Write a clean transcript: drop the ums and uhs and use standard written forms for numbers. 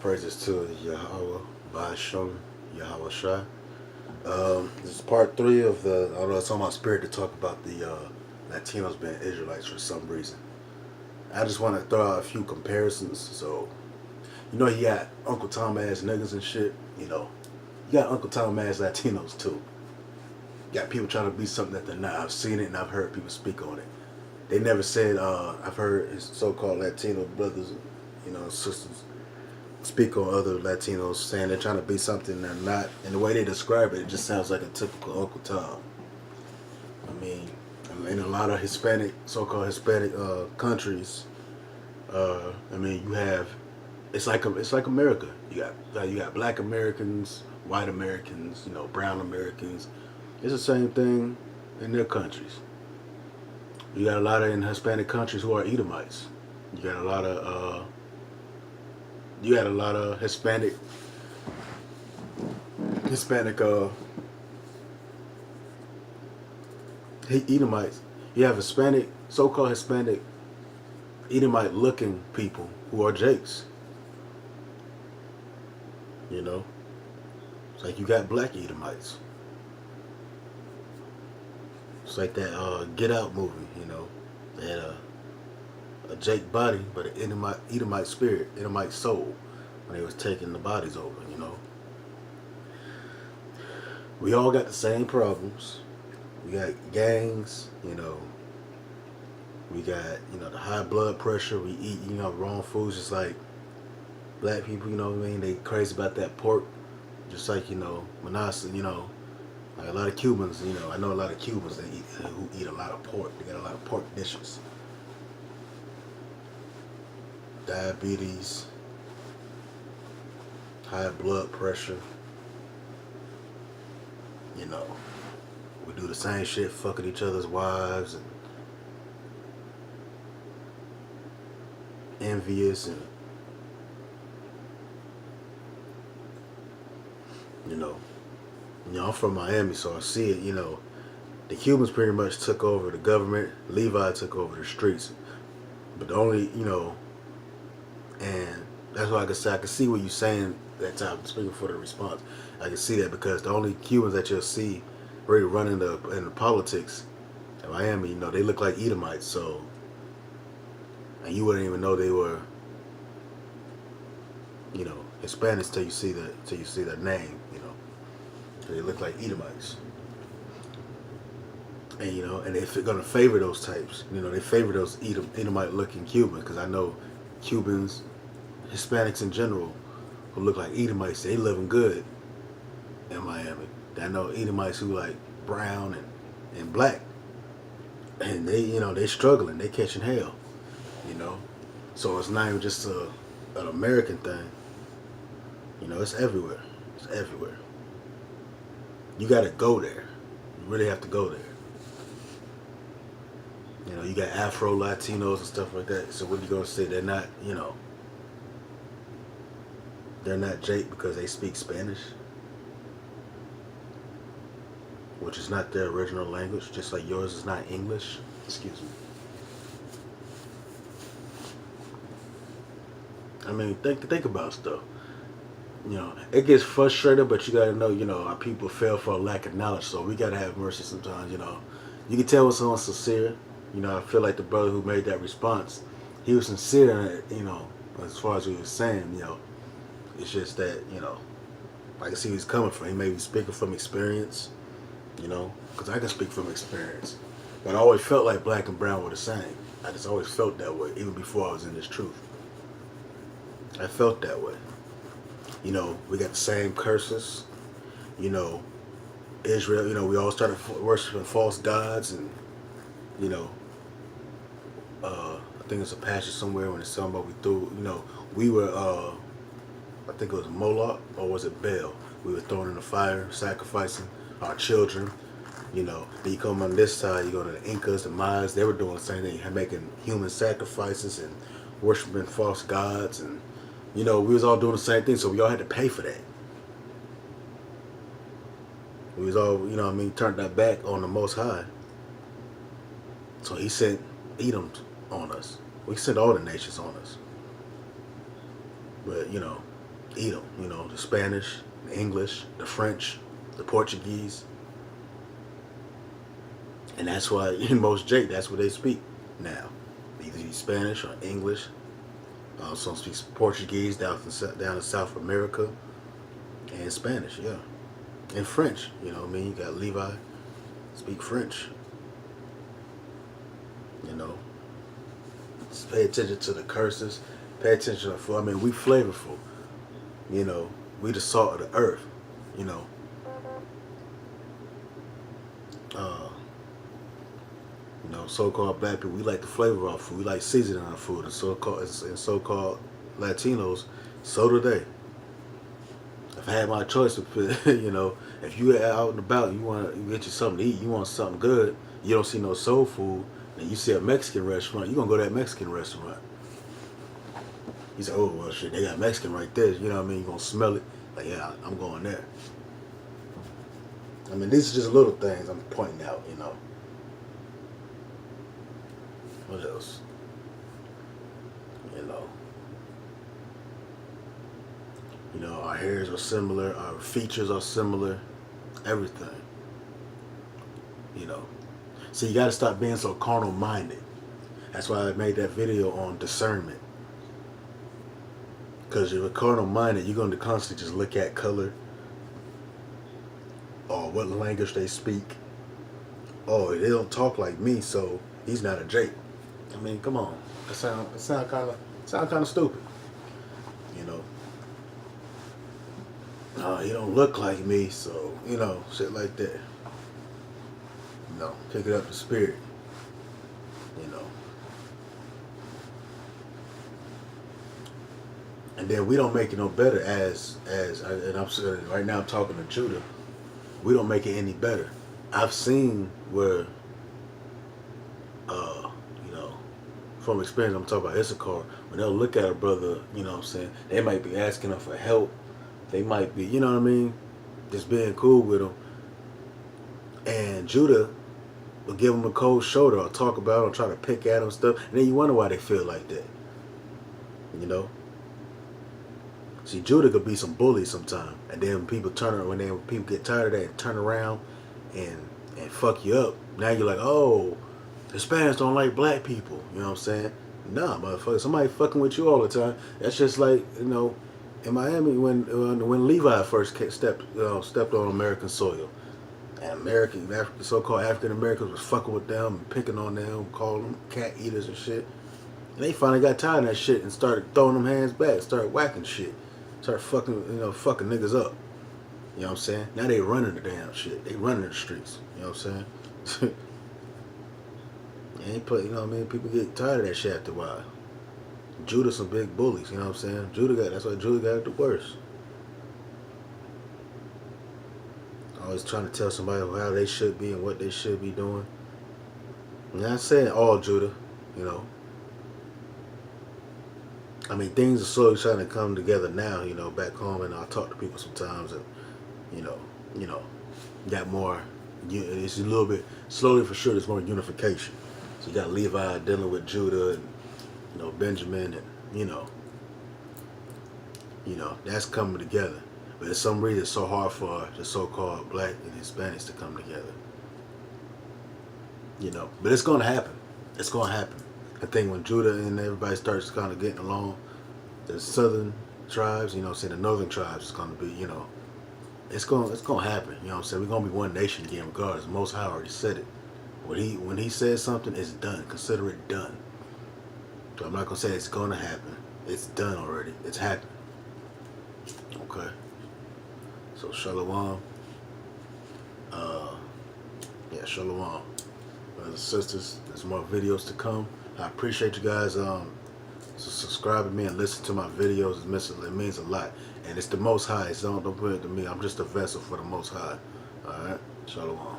praises to Yahweh, Ba'asham, Yahweh Shai. This is part 3 of the, I don't know, it's on my spirit to talk about the Latinos being Israelites for some reason. I just want to throw out a few comparisons. So, you got Uncle Tom ass niggas and shit, you got Uncle Tom ass Latinos too. You got people trying to be something that they're not. I've seen it and I've heard people speak on it. They never said, I've heard his so-called Latino brothers, sisters speak on other Latinos saying they're trying to be something they're not. And the way they describe it, it just sounds like a typical Uncle Tom. I mean, in a lot of Hispanic, so-called Hispanic countries, you have, it's like America. You got Black Americans, white Americans, brown Americans. It's the same thing in their countries. You got a lot of in Hispanic countries who are Edomites. You got a lot of Hispanic Edomites. You have Hispanic, so-called Hispanic Edomite-looking people who are Jakes. It's like you got Black Edomites. It's like that Get Out movie, They had a Jake body, but an Edomite spirit, Edomite soul, when they was taking the bodies over, We all got the same problems. We got gangs, We got, the high blood pressure. We eat, wrong foods, just like Black people, They crazy about that pork, just like, Manasa, like a lot of Cubans, I know a lot of Cubans who eat a lot of pork. They got a lot of pork dishes. Diabetes, high blood pressure. We do the same shit, fucking each other's wives and envious and I'm from Miami, so I see it, the Cubans pretty much took over the government, Levi took over the streets. But the only, and that's why I can see what you're saying that time, speaking for the response. I can see that because the only Cubans that you'll see really running in the politics in Miami, they look like Edomites, so, and you wouldn't even know they were, Hispanics till you see their name, They look like Edomites. And, and they're going to favor those types. They favor those Edomite-looking Cubans, because I know Cubans, Hispanics in general, who look like Edomites, they living good in Miami. I know Edomites who like brown and black. And they struggling. They catching hell, So it's not even just an American thing. It's everywhere. It's everywhere. You got to go there. You really have to go there. You got Afro Latinos and stuff like that. So what are you gonna say? They're not, they're not Jake because they speak Spanish, which is not their original language, just like yours is not English. Excuse me. I mean, think about stuff. It gets frustrating, but you gotta know, our people fail for a lack of knowledge, so we gotta have mercy sometimes, You can tell when someone's sincere. I feel like the brother who made that response, he was sincere, as far as he was saying, it's just that, I can see where he's coming from. He may be speaking from experience, because I can speak from experience. But I always felt like black and brown were the same. I just always felt that way, even before I was in this truth. I felt that way. We got the same curses. Israel, we all started worshiping false gods, and, I think it's a passage somewhere when it's talking about we were, I think it was Moloch, or was it Baal? We were thrown in the fire, sacrificing our children. Then you come on this side, you go to the Incas, the Mayas, they were doing the same thing, making human sacrifices and worshiping false gods, and we was all doing the same thing, so we all had to pay for that. We was all, turned our back on the Most High. So he sent Edom on us. We sent all the nations on us. But, eat them. You know, the Spanish, the English, the French, the Portuguese. And that's why in most Jake, that's what they speak now. They either speak Spanish or English. Some speak Portuguese down in South America, and Spanish, yeah, and French. You know what I mean? You got Levi speak French. You know, just pay attention to the curses. Pay attention to food. I mean, we flavorful. You know, we the salt of the earth. You know, uh, so-called black people, we like the flavor of our food. We like seasoning our food, and so-called Latinos, so do they. If I had my choice, you know, if you out and about, you get you something to eat, you want something good, you don't see no soul food, and you see a Mexican restaurant, you gonna go to that Mexican restaurant. You say, oh well, shit, they got Mexican right there. You know what I mean? You gonna smell it, like yeah, I'm going there. I mean, these are just little things I'm pointing out. You know. What else? You know. You know, our hairs are similar, our features are similar, everything. You know. See, you got to stop being so carnal minded. That's why I made that video on discernment. Because if you're carnal minded, you're going to constantly just look at color or what language they speak. Oh, they don't talk like me, so he's not a Jake. I mean, come on. It sound kind of stupid. You know. No, he don't look like me, so you know, shit like that. You know, pick it up the spirit. You know. And then we don't make it no better and I'm saying right now I'm talking to Judah. We don't make it any better. I've seen where you know, from experience I'm talking about Issachar, when they'll look at a brother, you know what I'm saying, they might be asking him for help. They might be, you know what I mean, just being cool with him. And Judah will give him a cold shoulder or talk about him, or try to pick at him and stuff. And then you wonder why they feel like that. You know? See, Judah could be some bully sometime. And then when people get tired of that and turn around and fuck you up, now you're like, oh, Hispanics don't like black people. You know what I'm saying? Nah, motherfucker. Somebody fucking with you all the time. That's just like, you know, in Miami when Levi first stepped on American soil, and so-called African Americans was fucking with them, and picking on them, calling them cat eaters and shit. And they finally got tired of that shit and started throwing them hands back, started whacking shit, started fucking niggas up. You know what I'm saying? Now they running the damn shit. They running the streets. You know what I'm saying? You know what I mean? People get tired of that shit after a while. Judah some big bullies, you know what I'm saying? That's why Judah got it the worst. Always trying to tell somebody how they should be and what they should be doing. I'm not saying all Judah, you know. I mean, things are slowly trying to come together now, you know, back home, and I talk to people sometimes, and you know, got more. It's a little bit slowly for sure. There's more unification. So you got Levi dealing with Judah, and you know, Benjamin, and you know, that's coming together. But for some reason, it's so hard for the so-called black and Hispanics to come together. You know, but it's gonna happen. It's gonna happen. I think when Judah and everybody starts kind of getting along, the southern tribes, you know, the northern tribes is gonna be, you know, it's gonna happen. You know what I'm saying? We're gonna be one nation again, regardless. Most High already said it. When he says something, it's done. Consider it done. So I'm not gonna say it's gonna happen. It's done already. It's happened. Okay. So shalom. Yeah, shalom. Brothers and sisters, there's more videos to come. I appreciate you guys subscribing to me and listen to my videos. It means a lot. And it's the Most High. So don't put it to me. I'm just a vessel for the Most High. Alright? Shalom.